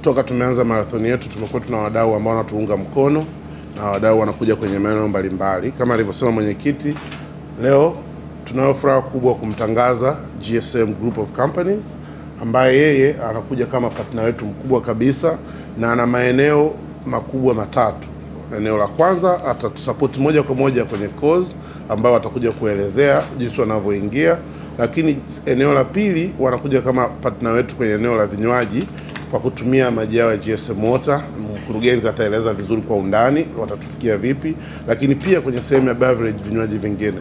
toka tumeanza marathon yetu tumekuwa tuna wadau ambao wanatuunga mkono na wadau wanakuja kwenye maeneo mbalimbali. Kama alivyosema mwenyekiti, leo tunayo furaha kubwa kumtangaza GSM Group of Companies ambaye yeye anakuja kama partner wetu mkubwa kabisa na ana maeneo makubwa matatu. Eneo la kwanza atatusupport moja kwa moja kwenye cause ambayo atakuja kuelezea jinsi wanavyoingia, lakini eneo la pili wanakuja kama partner wetu kwenye eneo la vinywaji kwa kutumia maji yao ya GSM Water. Mkurugenzi ataeleza vizuri kwa undani watatufikia vipi, lakini pia kwenye sehemu ya beverage, vinywaji vingine.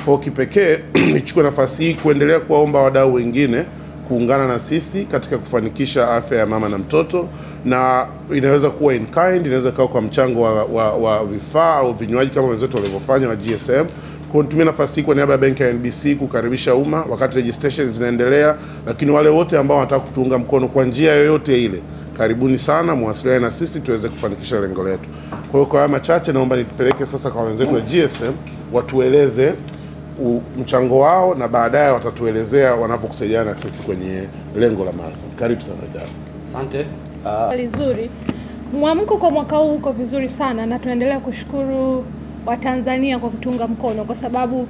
Kwa kipekee nichukue nafasi hii kuendelea kuwaomba wadau wengine kuungana na sisi katika kufanikisha afya ya mama na mtoto, na inaweza kuwa in kind, inaweza kuwa kwa mchango wa vifaa au vinywaji kama wenzetu walivyofanya wa GSM. Kwa nitumie nafasi hii kwa niaba ya benki ya NBC kukaribisha umma wakati registration zinaendelea, lakini wale wote ambao wanataka kutuunga mkono kwa njia yoyote ile, karibuni sana, muwasiliane na sisi tuweze kufanikisha lengo letu. Kwa hiyo kwa haya machache naomba nitupeleke sasa kwa wenzetu wa GSM watueleze mchango wao na baadaye watatuelezea wanavyokusaidiana na sisi kwenye lengo la marathon. Karibu sana dada. Asante. Vizuri. Mwamko kwa mwaka huu uko vizuri sana na tunaendelea kushukuru Watanzania kwa kutunga mkono, kwa sababu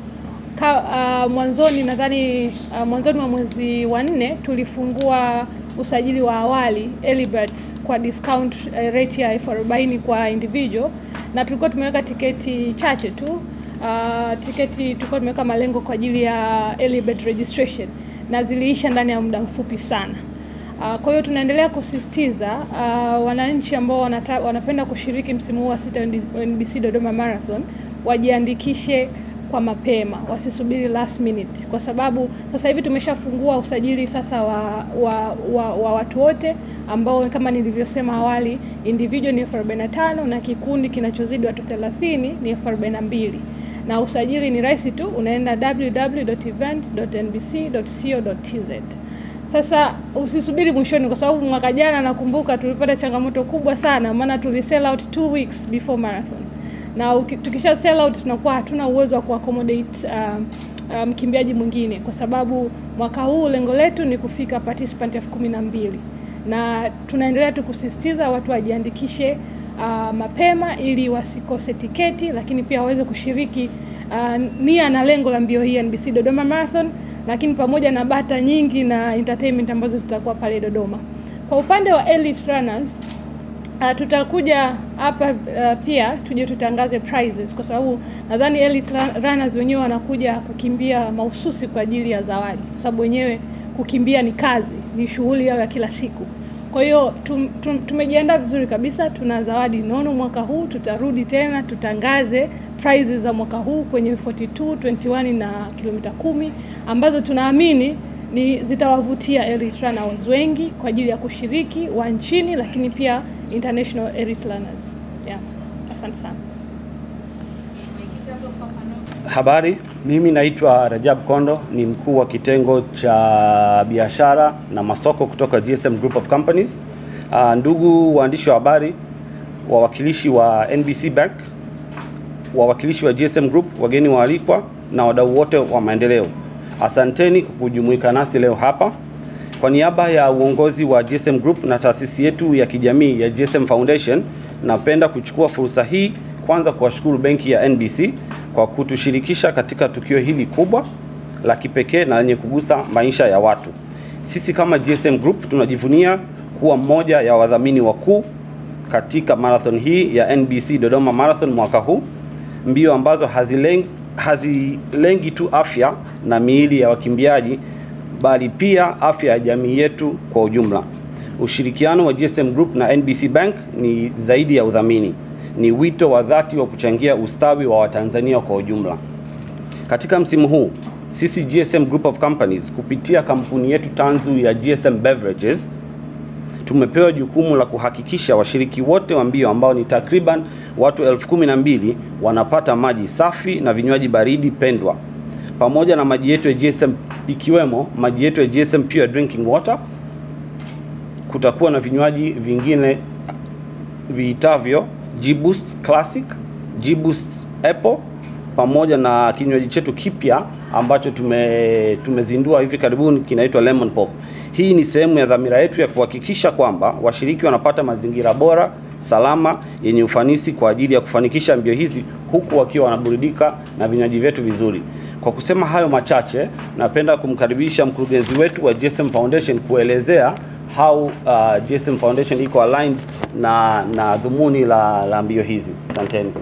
mwanzoni nadhani mwanzoni wa mwezi wa 4 tulifungua usajili wa awali early bird kwa discount rate ya 40 kwa individual, na tulikuwa tumeweka tiketi chache tu. Tiketi tulikuwa tumeweka malengo kwa ajili ya early bird registration na ziliisha ndani ya muda mfupi sana. Kwa hiyo tunaendelea kusisitiza wananchi ambao wanapenda kushiriki msimu huu wa 6 NBC Dodoma Marathon wajiandikishe kwa mapema, wasisubiri last minute, kwa sababu sasa hivi tumeshafungua usajili sasa wa watu wote ambao kama nilivyosema awali, individual ni 45 na kikundi kinachozidi watu 30 ni 42. Na usajili ni rahisi tu, unaenda www.event.nbc.co.tz. Sasa usisubiri mwishoni, kwa sababu mwaka jana nakumbuka tulipata changamoto kubwa sana, maana tulisell out 2 weeks before marathon. Na tukisha sell out tunakuwa hatuna uwezo wa kuaccommodate mkimbiaji mwingine, kwa sababu mwaka huu lengo letu ni kufika participant 12,000 na tunaendelea tukusisitiza watu wajiandikishe mapema ili wasikose tiketi, lakini pia waweze kushiriki nia na lengo la mbio hii NBC Dodoma Marathon, lakini pamoja na bata nyingi na entertainment ambazo zitakuwa pale Dodoma. Kwa upande wa elite runners, tutakuja hapa pia tuje tutangaze prizes, kwa sababu nadhani elite runners wenyewe wanakuja kukimbia mahususi kwa ajili ya zawadi, kwa sababu wenyewe kukimbia ni kazi, ni shughuli yao ya kila siku. Kwa hiyo tumejiandaa vizuri kabisa, tuna zawadi nono mwaka huu. Tutarudi tena tutangaze prizes za mwaka huu kwenye 42, 21 na kilomita 10 ambazo tunaamini ni zitawavutia elite runners wengi kwa ajili ya kushiriki wa nchini, lakini pia international elite runners. Yeah. Asante sana. Habari, mimi naitwa Rajab Kondo, ni mkuu wa kitengo cha biashara na masoko kutoka GSM Group of Companies. Ndugu waandishi wa habari, wawakilishi wa NBC Bank, wawakilishi wa GSM Group, wageni waalikwa na wadau wote wa maendeleo, asanteni kwa kujumuika nasi leo hapa. Kwa niaba ya uongozi wa GSM Group na taasisi yetu ya kijamii ya GSM Foundation, napenda kuchukua fursa hii kwanza kuwashukuru benki ya NBC kwa kutushirikisha katika tukio hili kubwa la kipekee na lenye kugusa maisha ya watu. Sisi kama GSM Group tunajivunia kuwa mmoja ya wadhamini wakuu katika marathon hii ya NBC Dodoma Marathon mwaka huu, mbio ambazo hazilengi tu afya na miili ya wakimbiaji, bali pia afya ya jamii yetu kwa ujumla. Ushirikiano wa GSM Group na NBC Bank ni zaidi ya udhamini, ni wito wa dhati wa kuchangia ustawi wa Watanzania kwa ujumla. Katika msimu huu, sisi GSM Group of Companies kupitia kampuni yetu tanzu ya GSM Beverages tumepewa jukumu la kuhakikisha washiriki wote wa mbio ambao ni takriban watu 12,000 wanapata maji safi na vinywaji baridi pendwa, pamoja na maji yetu ya GSM, ikiwemo maji yetu ya GSM Pure Drinking Water. Kutakuwa na vinywaji vingine viitavyo G-Boost Classic, G-Boost Apple, pamoja na kinywaji chetu kipya ambacho tumezindua hivi karibuni, kinaitwa Lemon Pop. Hii ni sehemu ya dhamira yetu ya kuhakikisha kwamba washiriki wanapata mazingira bora, salama, yenye ufanisi kwa ajili ya kufanikisha mbio hizi, huku wakiwa wanaburudika na vinywaji vyetu vizuri. Kwa kusema hayo machache, napenda kumkaribisha mkurugenzi wetu wa GSM Foundation kuelezea how GSM Foundation iko aligned na dhumuni la mbio hizi. Asanteni.